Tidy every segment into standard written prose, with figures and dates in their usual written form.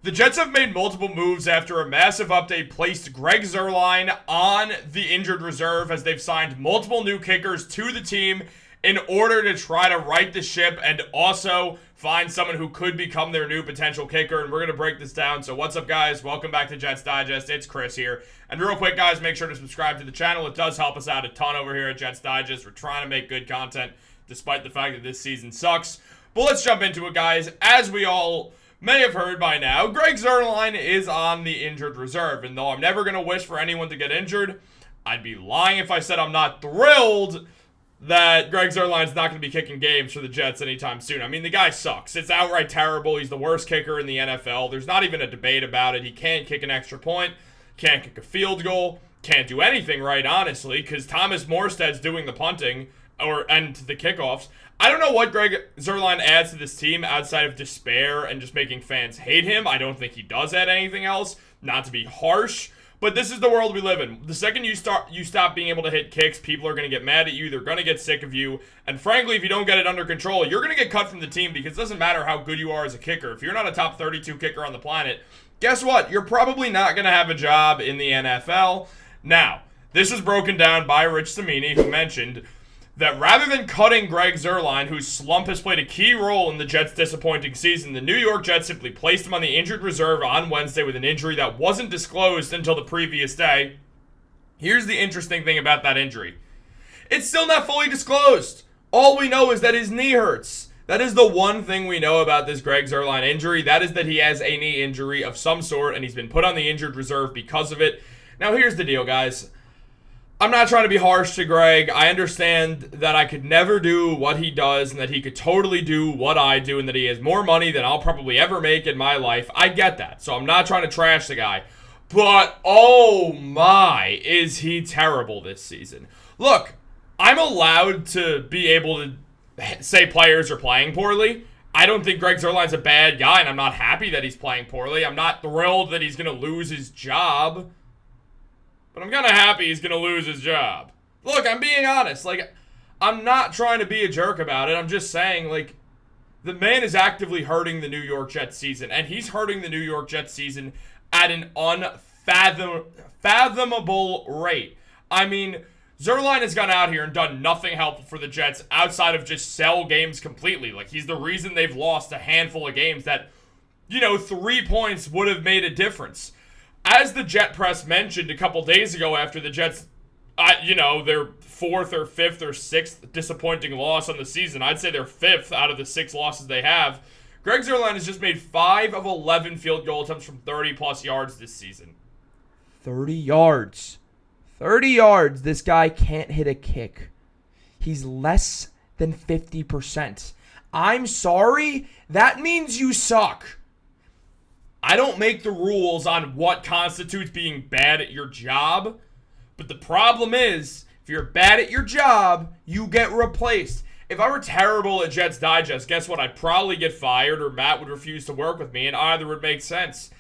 The Jets have made multiple moves after a massive update placed Greg Zeurlein on the injured reserve as they've signed multiple new kickers to the team in order to try to right the ship and also find someone who could become their new potential kicker. And we're going to break this down. So what's up, guys? Welcome back to Jets Digest. It's Chris here. And real quick, guys, make sure to subscribe to the channel. It does help us out a ton over here at Jets Digest. We're trying to make good content despite the fact that this season sucks. But let's jump into it, guys. As we all may have heard by now, Greg Zeurlein is on the injured reserve. And though I'm never going to wish for anyone to get injured, I'd be lying if I said I'm not thrilled that Greg Zeurlein's not going to be kicking games for the Jets anytime soon. I mean, the guy sucks. It's outright terrible. He's the worst kicker in the NFL. There's not even a debate about it. He can't kick an extra point, can't kick a field goal, can't do anything right, honestly, because Thomas Morstead's doing the punting and the kickoffs. I don't know what Greg Zeurlein adds to this team outside of despair and just making fans hate him. I don't think he does add anything else, not to be harsh. But this is the world we live in. The second you stop being able to hit kicks, people are going to get mad at you. They're going to get sick of you. And frankly, if you don't get it under control, you're going to get cut from the team because it doesn't matter how good you are as a kicker. If you're not a top 32 kicker on the planet, guess what? You're probably not going to have a job in the NFL. Now, this was broken down by Rich Cimini, who mentioned that rather than cutting Greg Zeurlein, whose slump has played a key role in the Jets' disappointing season, the New York Jets simply placed him on the injured reserve on Wednesday with an injury that wasn't disclosed until the previous day. Here's the interesting thing about that injury. It's still not fully disclosed. All we know is that his knee hurts. That is the one thing we know about this Greg Zeurlein injury. That is that he has a knee injury of some sort, and he's been put on the injured reserve because of it. Now, here's the deal, guys. I'm not trying to be harsh to Greg. I understand that I could never do what he does and that he could totally do what I do and that he has more money than I'll probably ever make in my life. I get that. So I'm not trying to trash the guy. But, oh my, is he terrible this season. Look, I'm allowed to be able to say players are playing poorly. I don't think Greg Zeurlein's a bad guy, and I'm not happy that he's playing poorly. I'm not thrilled that he's going to lose his job. But I'm kind of happy he's going to lose his job. Look, I'm being honest. I'm not trying to be a jerk about it. I'm just saying, the man is actively hurting the New York Jets season. And he's hurting the New York Jets season at an unfathomable rate. I mean, Zeurlein has gone out here and done nothing helpful for the Jets outside of just sell games completely. He's the reason they've lost a handful of games that, 3 points would have made a difference. As the Jet Press mentioned a couple days ago after the Jets, their fourth or fifth or sixth disappointing loss on the season, I'd say their fifth out of the 6 losses they have, Greg Zeurlein has just made 5 of 11 field goal attempts from 30-plus yards this season. 30 yards. 30 yards. This guy can't hit a kick. He's less than 50%. I'm sorry. That means you suck. I don't make the rules on what constitutes being bad at your job, but the problem is, if you're bad at your job, you get replaced. If I were terrible at Jets Digest, guess what? I'd probably get fired, or Matt would refuse to work with me, and either would make sense.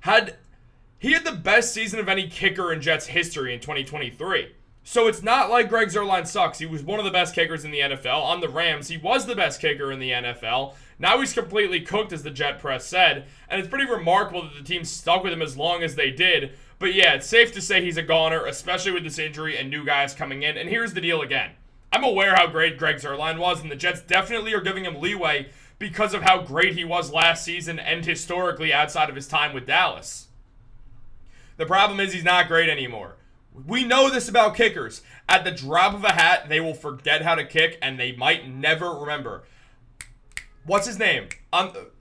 He had the best season of any kicker in Jets history in 2023. So it's not like Greg Zeurlein sucks. He was one of the best kickers in the NFL. On the Rams, he was the best kicker in the NFL. Now he's completely cooked, as the Jet Press said. And it's pretty remarkable that the team stuck with him as long as they did. But yeah, it's safe to say he's a goner, especially with this injury and new guys coming in. And here's the deal again. I'm aware how great Greg Zeurlein was, and the Jets definitely are giving him leeway because of how great he was last season and historically outside of his time with Dallas. The problem is he's not great anymore. We know this about kickers. At the drop of a hat, they will forget how to kick, and they might never remember. What's his name?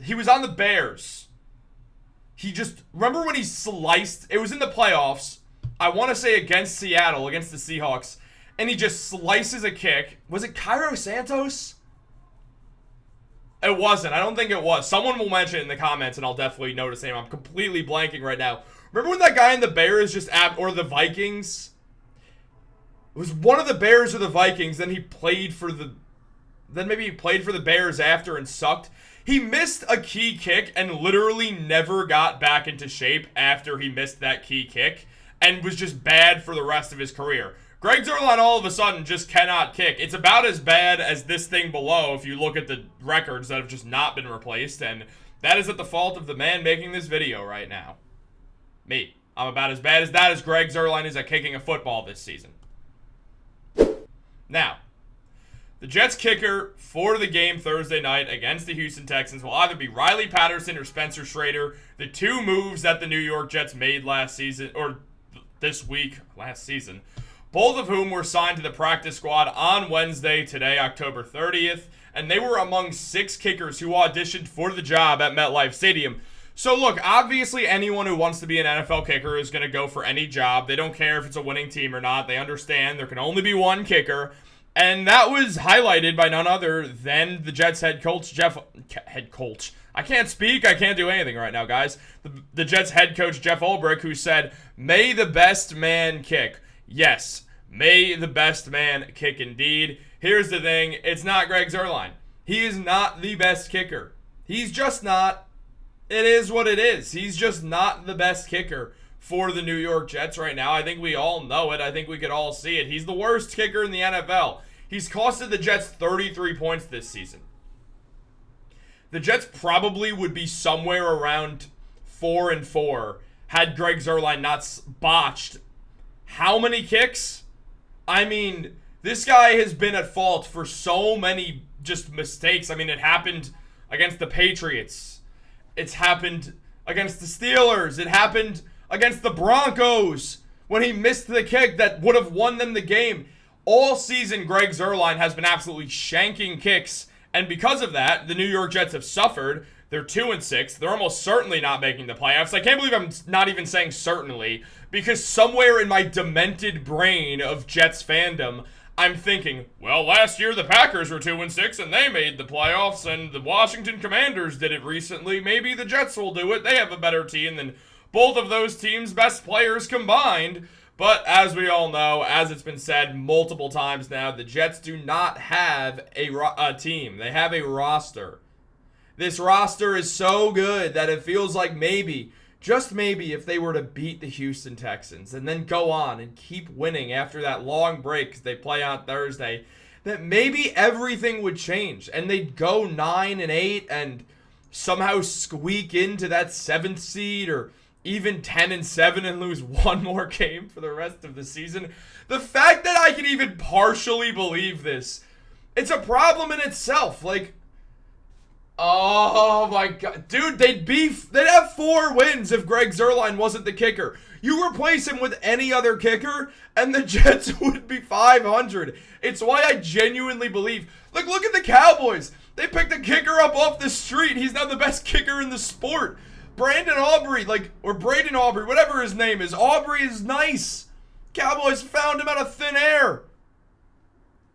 He was on the Bears. Remember when he sliced? It was in the playoffs. I want to say against Seattle, against the Seahawks. And he just slices a kick. Was it Cairo Santos? It wasn't. I don't think it was. Someone will mention it in the comments, and I'll definitely know his name. I'm completely blanking right now. Remember when that guy in the Bears or the Vikings? It was one of the Bears or the Vikings. Then maybe he played for the Bears after and sucked. He missed a key kick and literally never got back into shape after he missed that key kick and was just bad for the rest of his career. Greg Zeurlein all of a sudden just cannot kick. It's about as bad as this thing below if you look at the records that have just not been replaced. And That is at the fault of the man making this video right now. Me. I'm about as bad as that as Greg Zeurlein is at kicking a football this season. Now, the Jets kicker for the game Thursday night against the Houston Texans will either be Riley Patterson or Spencer Schrader, the two moves that the New York Jets made last season, or this week, last season, both of whom were signed to the practice squad on Wednesday, today, October 30th, and they were among 6 kickers who auditioned for the job at MetLife Stadium. So look, obviously anyone who wants to be an NFL kicker is going to go for any job. They don't care if it's a winning team or not. They understand there can only be one kicker. And that was highlighted by none other than the Jets head coach, I can't speak. I can't do anything right now, guys. The Jets head coach, Jeff Ulbrich, who said, "May the best man kick." Yes, may the best man kick indeed. Here's the thing. It's not Greg Zeurlein. He is not the best kicker. He's just not. It is what it is. He's just not the best kicker for the New York Jets right now. I think we all know it. I think we could all see it. He's the worst kicker in the NFL. He's costed the Jets 33 points this season. The Jets probably would be somewhere around 4-4 had Greg Zeurlein not botched how many kicks? I mean, this guy has been at fault for so many just mistakes. I mean, it happened against the Patriots. It's happened against the Steelers. It happened against the Broncos when he missed the kick that would have won them the game. All season, Greg Zeurlein has been absolutely shanking kicks, and because of that, the New York Jets have suffered. They're 2-6. They're almost certainly not making the playoffs. I can't believe I'm not even saying certainly, because somewhere in my demented brain of Jets fandom, I'm thinking, well, last year the Packers were 2-6 and they made the playoffs, and the Washington Commanders did it recently. Maybe the Jets will do it. They have a better team than both of those teams' best players combined. But as we all know, as it's been said multiple times now, the Jets do not have a team. They have a roster. This roster is so good that it feels like maybe, just maybe, if they were to beat the Houston Texans and then go on and keep winning after that long break because they play on Thursday, that maybe everything would change and they'd go 9-8 and somehow squeak into that 7th seed, or even 10-7 and lose one more game for the rest of the season. The fact that I can even partially believe this, it's a problem in itself. Like, oh my God. Dude, they'd have 4 wins if Greg Zeurlein wasn't the kicker. You replace him with any other kicker, and the Jets would be 500. It's why I genuinely believe. Like, look at the Cowboys. They picked a kicker up off the street. He's now the best kicker in the sport. Braden Aubrey, whatever his name is. Aubrey is nice. Cowboys found him out of thin air.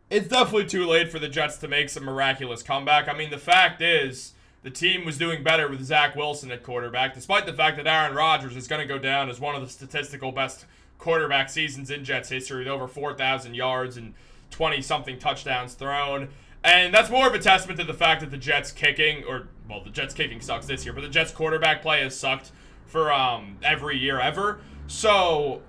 It's definitely too late for the Jets to make some miraculous comeback. I mean, the fact is, the team was doing better with Zach Wilson at quarterback, despite the fact that Aaron Rodgers is going to go down as one of the statistical best quarterback seasons in Jets history, with over 4,000 yards and 20-something touchdowns thrown. And that's more of a testament to the fact that the Jets kicking, the Jets kicking sucks this year, but the Jets quarterback play has sucked for every year ever. So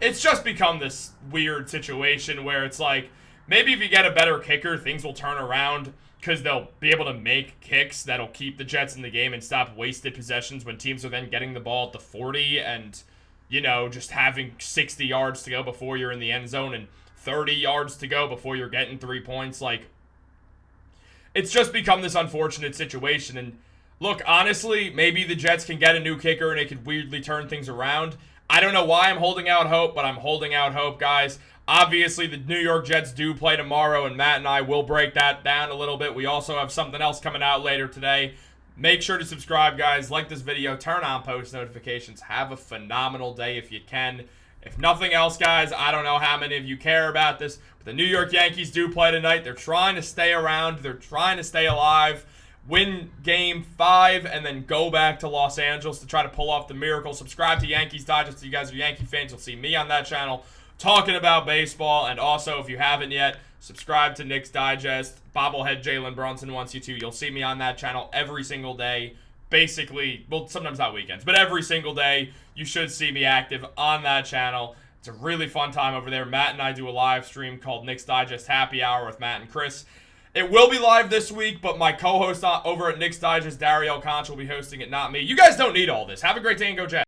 it's just become this weird situation where it's like, maybe if you get a better kicker, things will turn around because they'll be able to make kicks that'll keep the Jets in the game and stop wasted possessions when teams are then getting the ball at the 40 and, just having 60 yards to go before you're in the end zone and 30 yards to go before you're getting 3 points. Like, it's just become this unfortunate situation. And look, honestly, maybe the Jets can get a new kicker and it could weirdly turn things around. I don't know why I'm holding out hope, but I'm holding out hope, guys. Obviously, the New York Jets do play tomorrow, and Matt and I will break that down a little bit. We also have something else coming out later today. Make sure to subscribe, guys. Like this video. Turn on post notifications. Have a phenomenal day if you can. If nothing else, guys, I don't know how many of you care about this, but the New York Yankees do play tonight. They're trying to stay around. They're trying to stay alive, win Game 5, and then go back to Los Angeles to try to pull off the miracle. Subscribe to Yankees Digest. If you guys are Yankee fans, you'll see me on that channel talking about baseball. And also, if you haven't yet, subscribe to Knicks Digest. Bobblehead Jalen Brunson wants you to. You'll see me on that channel every single day. Basically, well, sometimes not weekends, but every single day you should see me active on that channel. It's a really fun time over there. Matt and I do a live stream called Knicks Digest Happy Hour with Matt and Chris. It will be live this week, but my co-host over at Knicks Digest, Dario Conch, will be hosting it, not me. You guys don't need all this. Have a great day and go Jets.